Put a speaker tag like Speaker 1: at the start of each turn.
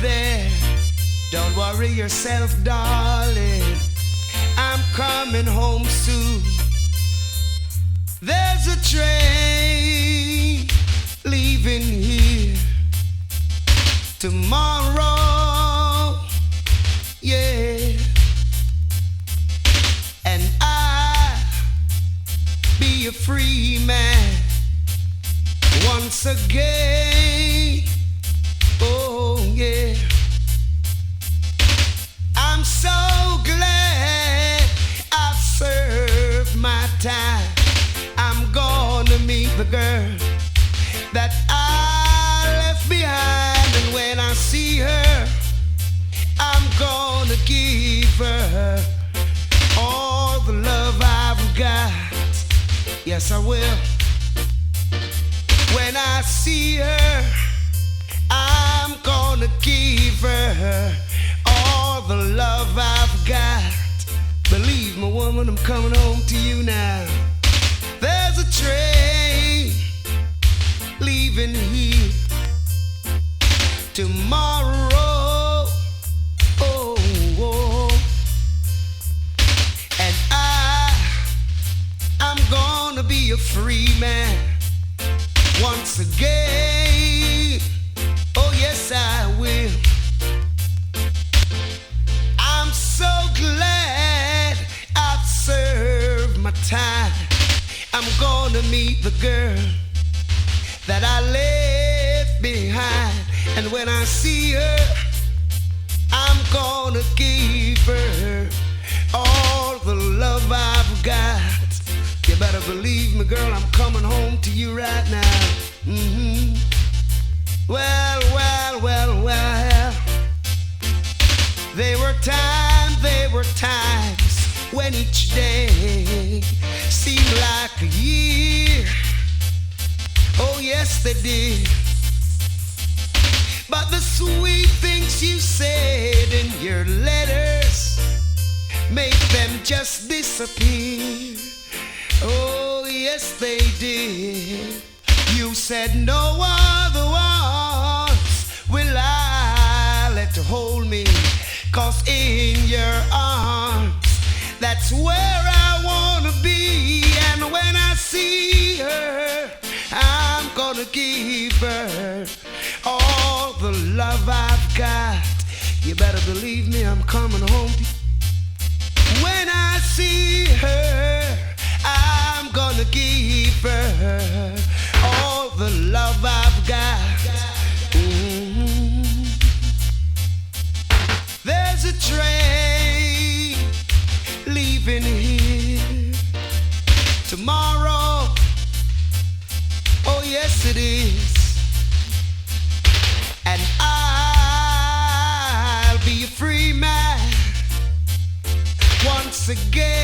Speaker 1: there. Don't worry yourself, darling, I'm coming home soon. There's a train leaving here tomorrow, yeah. And I'll be a free man once again, oh yeah. I'm so glad I've served my time. I'm gonna meet the girl that I left behind, and when I see her, I'm gonna give her all the love I've got. Yes, I will. When I see her, I'm gonna give her all the love I've got. Believe me, woman, I'm coming home to you now. There's a train leaving here tomorrow, oh, oh. And I'm gonna be a free man once again. Oh yes, I will. I'm so glad I've served my time. I'm gonna meet the girl that I left behind, and when I see her, I'm gonna give her all the love I've got. You better believe me, girl, I'm coming home to you right now. Mm-hmm. Well, well, well, well. There were times when each day seemed like a year. Oh yes, they did. But the sweet things you said in your letters make them just disappear. Oh yes, they did. You said no other ones will I let to hold me, 'cause in your arms, that's where I wanna be. And when I see her, I'm gonna give her all the love I've got. You better believe me, I'm coming home. When I see her, I'm gonna give her all the love I've got. Mm-hmm. There's a train leaving here tomorrow. Oh yes, it is. And I'll be a free man once again.